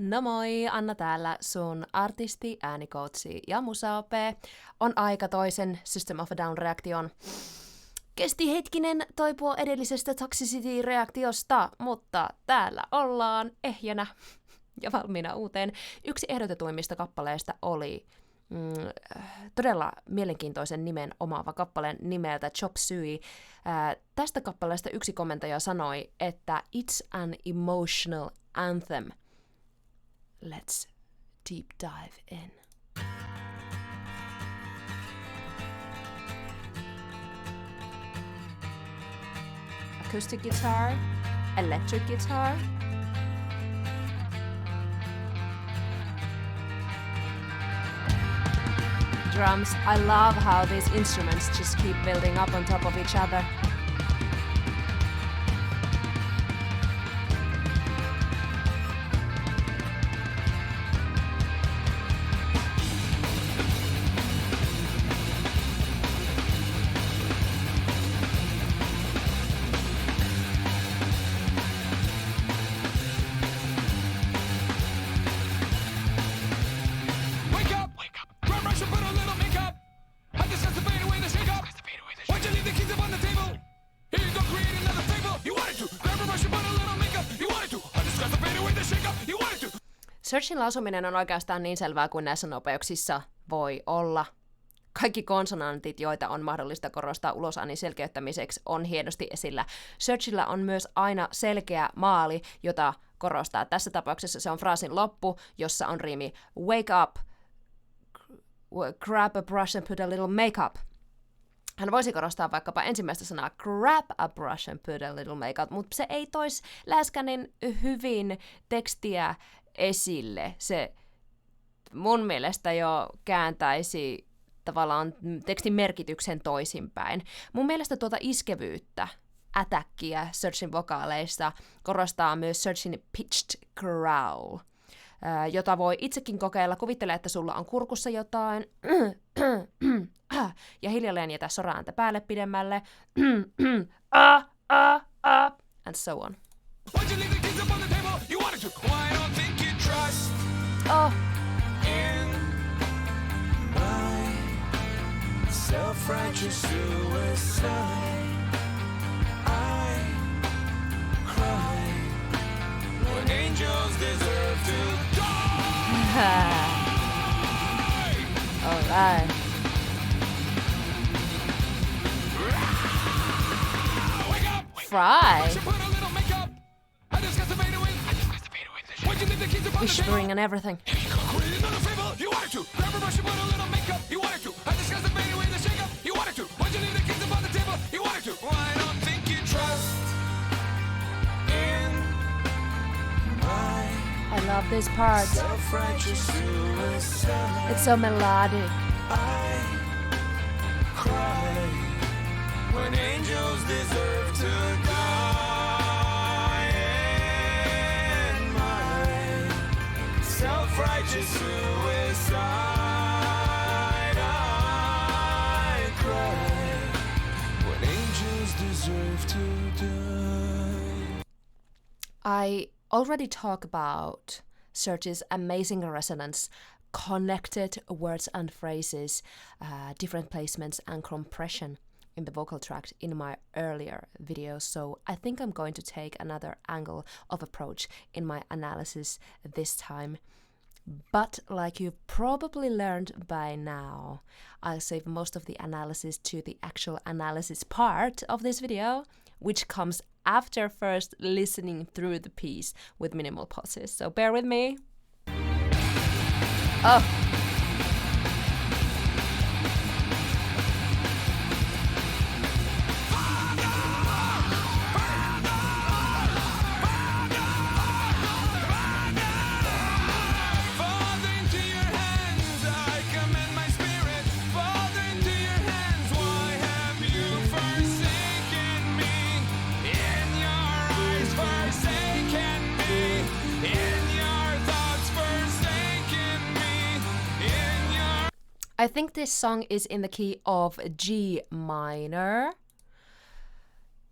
No moi, Anna täällä, sun artisti, äänicoachi ja musaope. On aika toisen System of a Down-reaktion. Kesti hetkinen toipua edellisestä Toxicity-reaktiosta, mutta täällä ollaan ehjänä ja valmiina uuteen. Yksi ehdotetuimmista kappaleista oli todella mielenkiintoisen nimen omaava kappale nimeltä Chop Suey. Tästä kappaleesta yksi komentaja sanoi, että it's an emotional anthem. Let's deep dive in. Acoustic guitar, electric guitar. Drums. I love how these instruments just keep building up on top of each other. Serjin lausuminen on oikeastaan niin selvää kuin näissä nopeuksissa voi olla. Kaikki konsonantit, joita on mahdollista korostaa ulosäänin selkeyttämiseksi, on hienosti esillä. Serjillä on myös aina selkeä maali, jota korostaa. Tässä tapauksessa se on fraasin loppu, jossa on riimi wake up, grab a brush and put a little makeup. Hän voisi korostaa vaikkapa ensimmäistä sanaa grab a brush and put a little makeup, mutta se ei toisi läheskään niin hyvin tekstiä esille. Se mun mielestä jo kääntäisi tavallaan tekstin merkityksen toisinpäin. Mun mielestä tuota iskevyyttä, attackia Serjin vokaaleista korostaa myös Serjin pitched growl, jota voi itsekin kokeilla. Kuvittele, että sulla on kurkussa jotain ja hiljalleen jätä soraääntä päälle pidemmälle and so on. Oh. Self-righteous suicide. I cry when angels deserve to die. All right. Fry. Whispering and everything. I love this part. It's so melodic. I cry when angels deserve to die. And my self-righteous suicide. I cry when angels deserve to die. I already talked about Serj's amazing resonance, connected words and phrases, different placements and compression in the vocal tract in my earlier videos, so I think I'm going to take another angle of approach in my analysis this time. But like you've probably learned by now, I'll save most of the analysis to the actual analysis part of this video, which comes after first listening through the piece with minimal pauses. So bear with me. Oh. I think this song is in the key of G minor.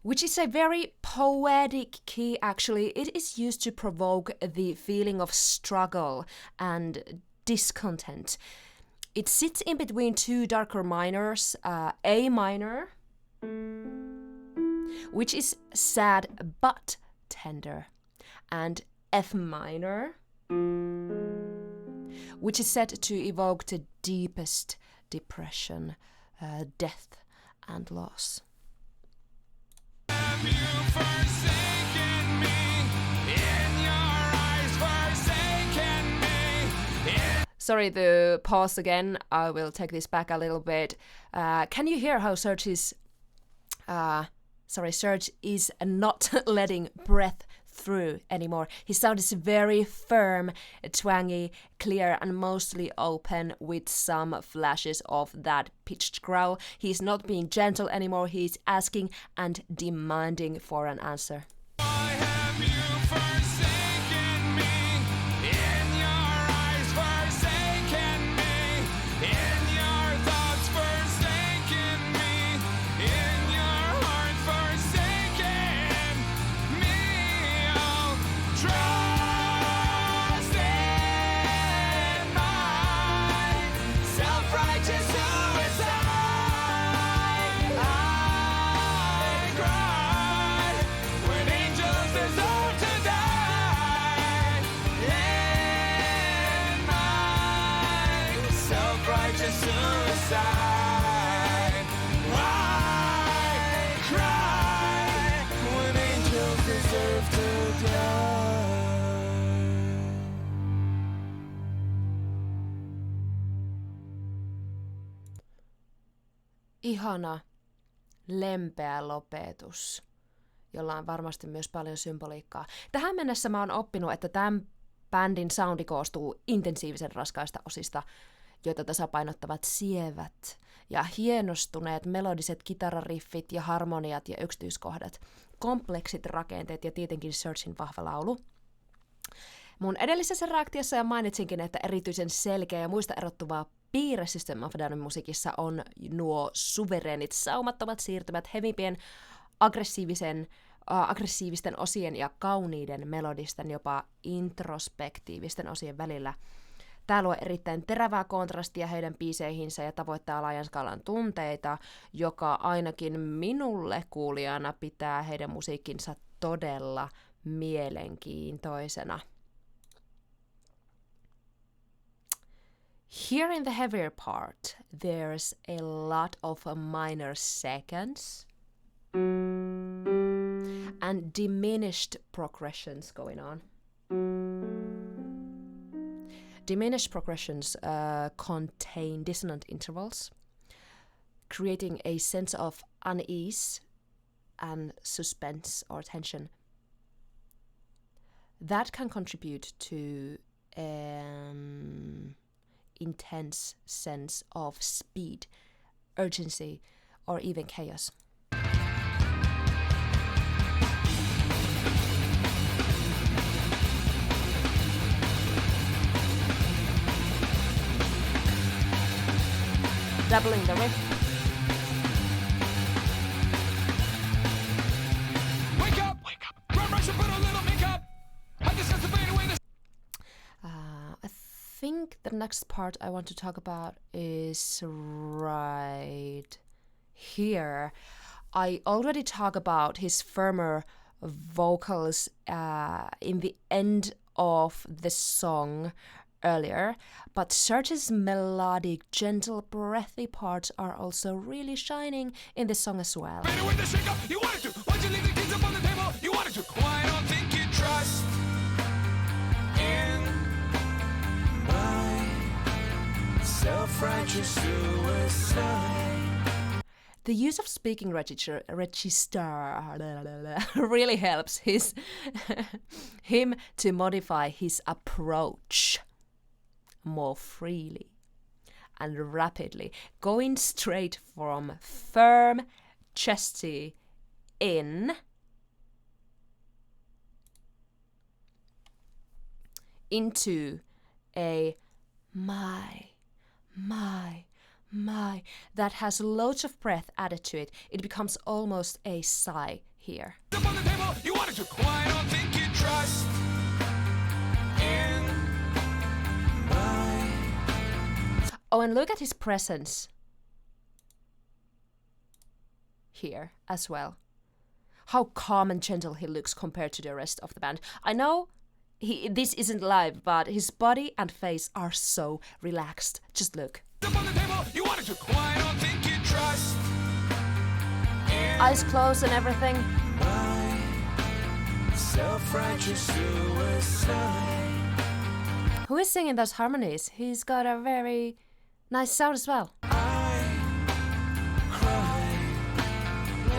which is a very poetic key actually. It is used to provoke the feeling of struggle and discontent. It sits in between two darker minors, A minor, which is sad but tender, and F minor, which is said to evoke the deepest depression, death and loss. Have you forsaken me? In your eyes forsaken me. Sorry, the pause again. I will take this back a little bit. Can you hear how Serj is not letting breath through anymore? His sound is very firm, twangy, clear, and mostly open with some flashes of that pitched growl. He's not being gentle anymore. He's asking and demanding for an answer. Why have you forsaken me? In your eyes forsaken me. In your thoughts forsaken me. In your heart forsaken me. Oh, trust in my self-righteous suicide. I cried when angels deserve to die. In my self-righteous suicide, I cry when angels deserve to die. Ihana, lempeä lopetus, jolla on varmasti myös paljon symboliikkaa. Tähän mennessä mä oon oppinut, että tämän bändin soundi koostuu intensiivisen raskaista osista, joita tasapainottavat sievät ja hienostuneet melodiset kitarariffit ja harmoniat ja yksityiskohdat, kompleksit rakenteet ja tietenkin Serjin vahva laulu. Mun edellisessä reaktiossa jo mainitsinkin, että erityisen selkeä ja muista erottuvaa piirre System of a Downin musiikissa on nuo suvereenit, saumattomat siirtymät hevimpien aggressiivisten osien ja kauniiden melodisten, jopa introspektiivisten osien välillä. Tää luo erittäin terävää kontrastia heidän biiseihinsä ja tavoittaa laajan skaalan tunteita, joka ainakin minulle kuulijana pitää heidän musiikkinsa todella mielenkiintoisena. Here in the heavier part, there's a lot of minor seconds and diminished progressions going on. Diminished progressions contain dissonant intervals, creating a sense of unease and suspense or tension. That can contribute to an intense sense of speed, urgency, or even chaos. Doubling the riff. Wake up! Wake up! Run, rush, and put a little makeup. I just have to fade away the. I think the next part I want to talk about is right here. I already talked about his firmer vocals in the end of the song earlier, but Serj's melodic, gentle, breathy parts are also really shining in the song as well. Fade away the shake up. You wanted to. Why'd you leave the kids up on the table? You wanted to. Why don't think you trust in my self-righteous suicide? The use of speaking register really helps him to modify his approach more freely and rapidly, going straight from firm, chesty in into a my that has loads of breath added to it. It becomes almost a sigh here. Up on the table, you wanted to. Why I don't think you trust in my. Oh, and look at his presence here as well. How calm and gentle he looks compared to the rest of the band. I know this isn't live, but his body and face are so relaxed. Just look. Up on the table, you wanted to. Why I don't think you trust in Eyes closed and everything. my self-righteous suicide. Who is singing those harmonies? He's got a very nice sound as well. I cry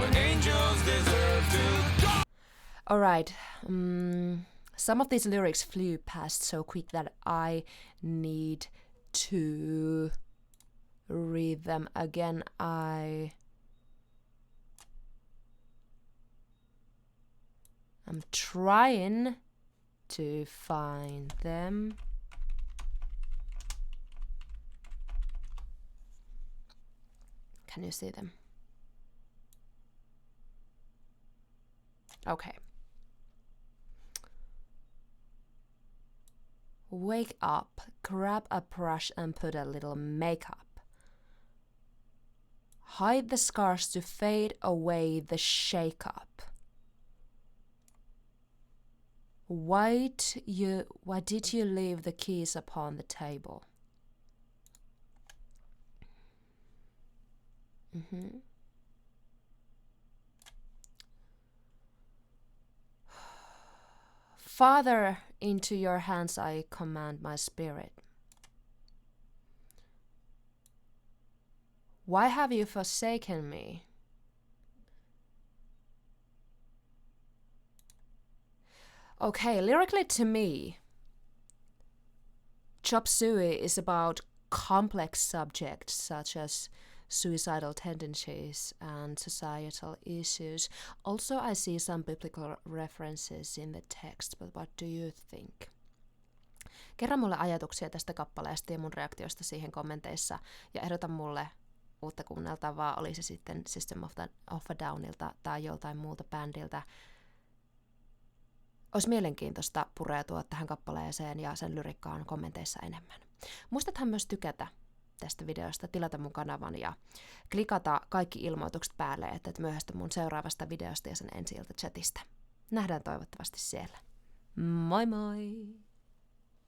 when angels deserve to die. Alright, some of these lyrics flew past so quick that I need to read them again. I'm trying to find them. Can you see them? Okay. Wake up, grab a brush and put a little makeup. Hide the scars to fade away the shake-up. Why did you leave the keys upon the table? Father, into your hands I command my spirit. Why have you forsaken me? Okay, lyrically to me, Chop Suey is about complex subjects such as suicidal tendencies and societal issues. Also, I see some biblical references in the text, but what do you think? Kerro mulle ajatuksia tästä kappaleesta ja mun reaktiosta siihen kommenteissa ja ehdota mulle uutta kuunneltavaa, oli se sitten System of a Downilta tai joltain muulta bändiltä. Olisi mielenkiintoista pureutua tähän kappaleeseen ja sen lyrikkaan kommenteissa enemmän. Muistathan myös tykätä tästä videosta, tilata mun kanavan ja klikata kaikki ilmoitukset päälle, että et myöhästy mun seuraavasta videosta ja sen ensi-ilta chatista. Nähdään toivottavasti siellä. Moi moi!